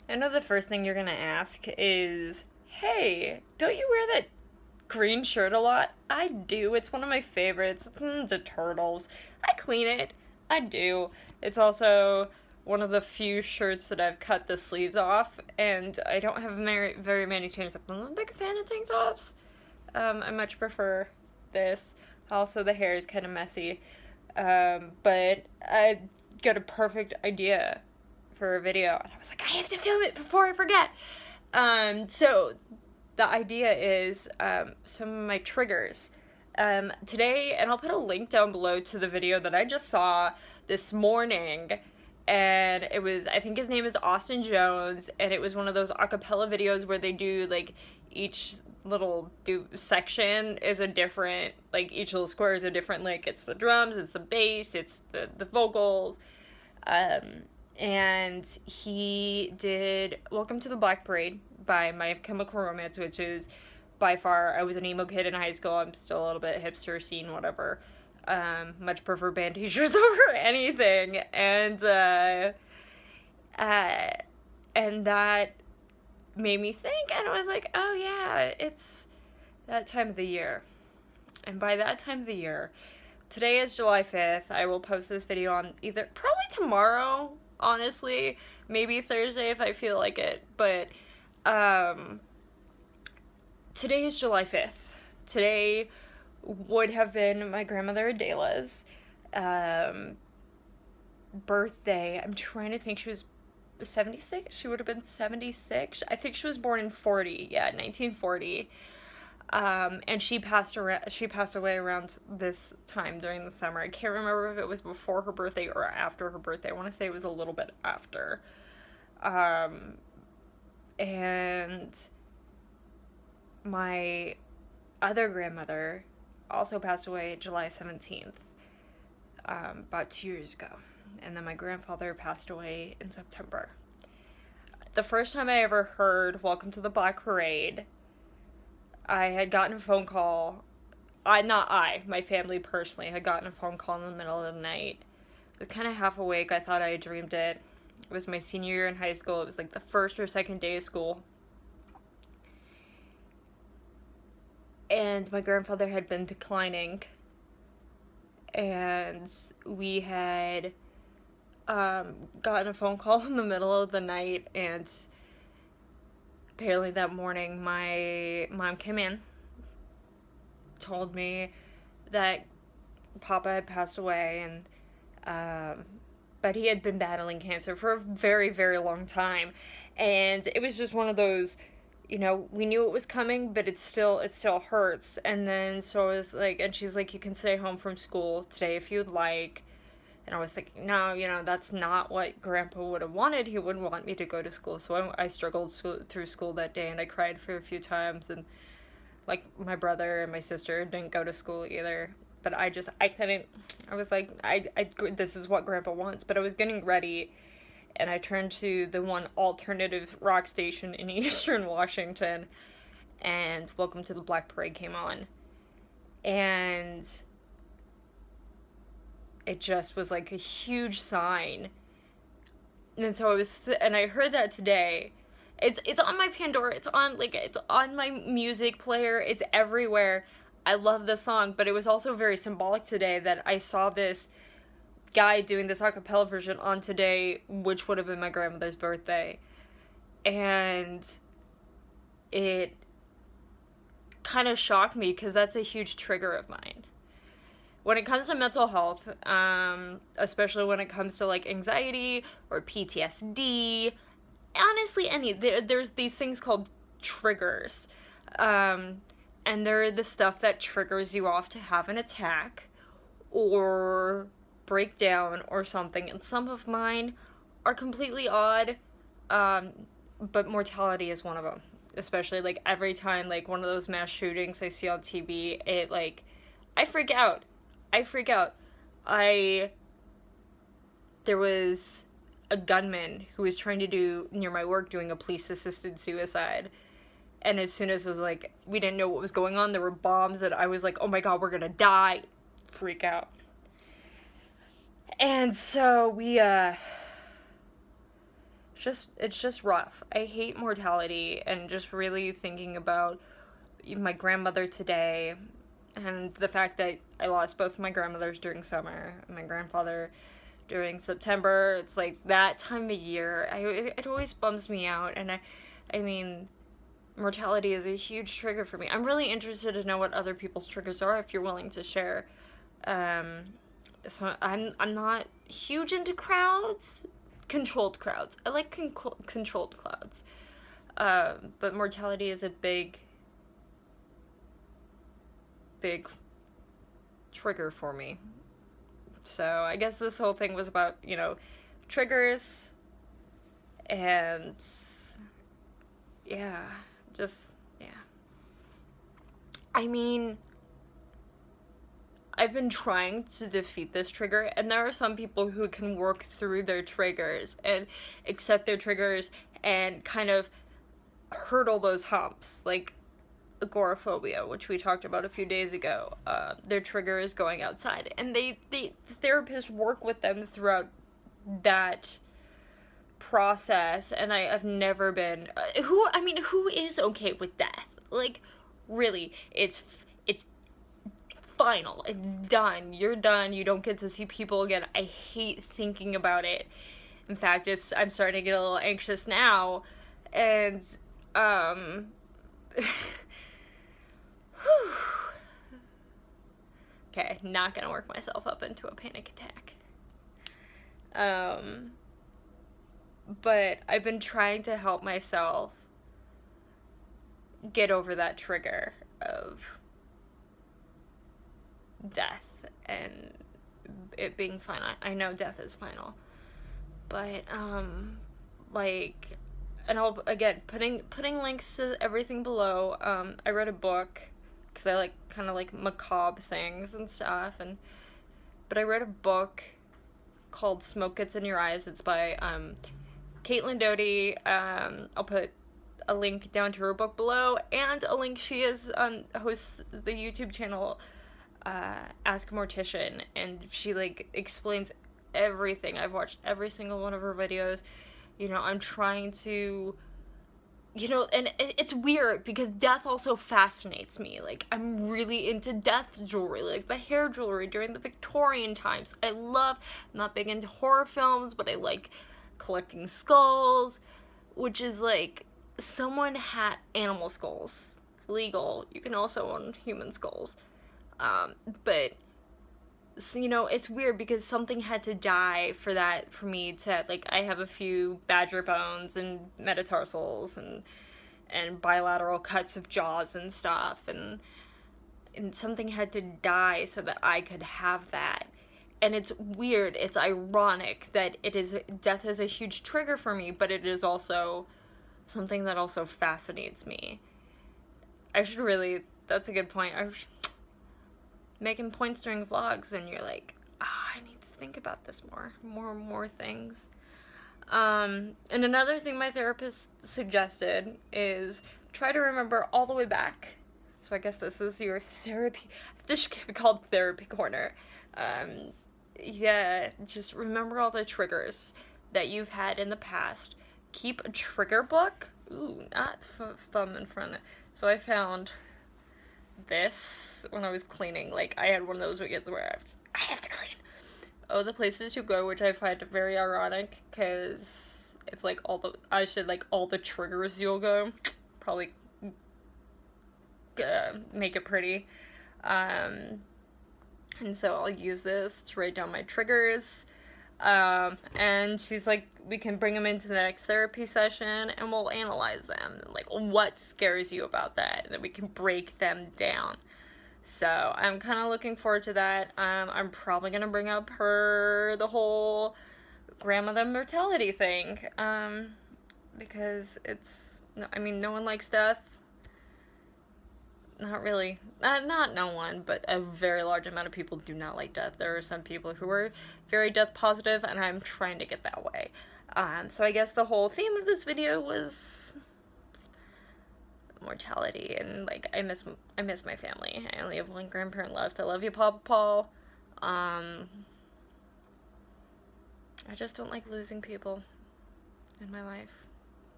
I know the first thing you're gonna ask is, hey, don't you wear that green shirt a lot? I do. It's one of my favorites. The turtles. I clean it. I do. It's also one of the few shirts that I've cut the sleeves off, and I don't have very many tank tops. I'm not a big fan of tank tops. I much prefer this. Also, the hair is kind of messy. But I got a perfect idea for a video, and I was like, I have to film it before I forget. So the idea is some of my triggers. Today, and I'll put a link down below to the video that I just saw this morning. And it was, I think his name is Austin Jones, and it was one of those acapella videos where they do like each little section is a different, like each little square is a different, like it's the drums, it's the bass, it's the vocals. And he did Welcome to the Black Parade by My Chemical Romance, which is by far, I was an emo kid in high school. I'm still a little bit hipster scene, whatever. Much prefer band t-shirts over anything. Uh, and that made me think, and I was like, oh yeah, it's that time of the year. And by that time of the year, today is July 5th. I will post this video on either, probably tomorrow, honestly. Maybe Thursday if I feel like it. But, today is July 5th. Today would have been my grandmother Adela's birthday. I'm trying to think. She was 76. She would have been 76. I think she was born in 40. Yeah, 1940. And she passed away around this time during the summer. I can't remember if it was before her birthday or after her birthday. I want to say it was a little bit after. And my other grandmother also passed away July 17th, about 2 years ago. And then my grandfather passed away in September. The first time I ever heard Welcome to the Black Parade, I had gotten a phone call. My family personally had gotten a phone call in the middle of the night. I was kind of half awake. I thought I had dreamed it. It was my senior year in high school. It was like the first or second day of school. And my grandfather had been declining. And we had gotten a phone call in the middle of the night, and apparently that morning my mom came in, told me that Papa had passed away, and but he had been battling cancer for a very, very long time, and it was just one of those, we knew it was coming, but it still hurts. And then so I was like, and she's like, you can stay home from school today if you'd like. And I was thinking, no, that's not what Grandpa would have wanted. He wouldn't want me to go to school. So I struggled through school that day, and I cried for a few times. And like my brother and my sister didn't go to school either. But I couldn't. I was like, this is what Grandpa wants. But I was getting ready, and I turned to the one alternative rock station in Eastern Washington, and Welcome to the Black Parade came on. And it just was like a huge sign. And so and I heard that today. It's on my Pandora. It's on my music player. It's everywhere. I love the song, but it was also very symbolic today that I saw this guy doing this acapella version on today, which would have been my grandmother's birthday. And it kind of shocked me because that's a huge trigger of mine. When it comes to mental health, especially when it comes to like anxiety or PTSD, honestly, there's these things called triggers. And they're the stuff that triggers you off to have an attack or break down or something. And some of mine are completely odd, but mortality is one of them. Especially like every time like one of those mass shootings I see on TV, it like, I freak out. There was a gunman who was trying to do, near my work, doing a police assisted suicide. And as soon as it was like, we didn't know what was going on, there were bombs, and I was like, oh my god, we're gonna die. Freak out. And so we, it's just rough. I hate mortality, and just really thinking about my grandmother today, and the fact that I lost both of my grandmothers during summer and my grandfather during September. It's like that time of year. It always bums me out, and I mean, mortality is a huge trigger for me. I'm really interested to know what other people's triggers are if you're willing to share. Um, so I'm not huge into crowds, controlled crowds. I like controlled crowds. But mortality is a big trigger for me. So I guess this whole thing was about, triggers and yeah, yeah. I mean, I've been trying to defeat this trigger, and there are some people who can work through their triggers and accept their triggers and kind of hurdle those humps, like agoraphobia, which we talked about a few days ago. Their trigger is going outside, and the therapists work with them throughout that process. And I've never been who is okay with death? Like, really, it's final. It's done. You're done. You don't get to see people again. I hate thinking about it. In fact, I'm starting to get a little anxious now, and okay, not gonna work myself up into a panic attack. But I've been trying to help myself get over that trigger of death and it being final. I know death is final, but like, and I'll again putting links to everything below. I read a book because I like kind of like macabre things and stuff, but I read a book called Smoke Gets in Your Eyes. It's by Caitlin Doty. I'll put a link down to her book below, and a link. She hosts the YouTube channel Ask Mortician, and she like explains everything. I've watched every single one of her videos. I'm trying to, and it's weird because death also fascinates me. Like, I'm really into death jewelry, like the hair jewelry during the Victorian times. I'm not big into horror films, but I like collecting skulls, which is like, someone had animal skulls. Legal. You can also own human skulls. But it's weird because something had to die for me to, like, I have a few badger bones and metatarsals and bilateral cuts of jaws and stuff, and something had to die so that I could have that. And it's weird, it's ironic that death is a huge trigger for me, but it is also something that also fascinates me. That's a good point. Making points during vlogs and you're like, I need to think about this more things. And another thing my therapist suggested is try to remember all the way back. So I guess this is your therapy. This should be called therapy corner. Yeah, just remember all the triggers that you've had in the past. Keep a trigger book. Ooh, not thumb in front of it. So I found this when I was cleaning. Like, I had one of those weekends where I have to clean. Oh, the places you go, which I find very ironic, because it's like all the triggers you'll go. Probably make it pretty. And so I'll use this to write down my triggers. And she's like, we can bring them into the next therapy session and we'll analyze them. Like, what scares you about that? And then we can break them down. So I'm kind of looking forward to that. I'm probably going to bring up the whole grandmother mortality thing. Because no one likes death. Not really. Not no one, but a very large amount of people do not like death. There are some people who are very death positive, and I'm trying to get that way. So I guess the whole theme of this video was mortality, and like, I miss my family. I only have one grandparent left. I love you, Papa Paul. I just don't like losing people. in my life.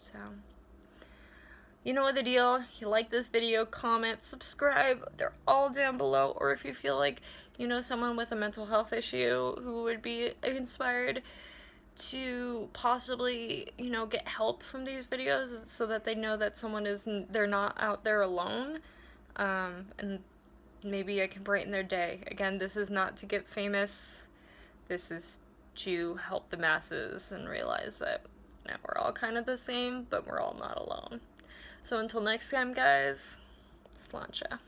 So, you know what the deal. You like this video, comment, subscribe. They're all down below. Or if you feel like you know someone with a mental health issue who would be inspired to possibly, you know, get help from these videos so that they know that they're not out there alone. And maybe I can brighten their day. Again, this is not to get famous. This is to help the masses and realize that, you know, we're all kind of the same, but we're all not alone. So until next time, guys, sláinte.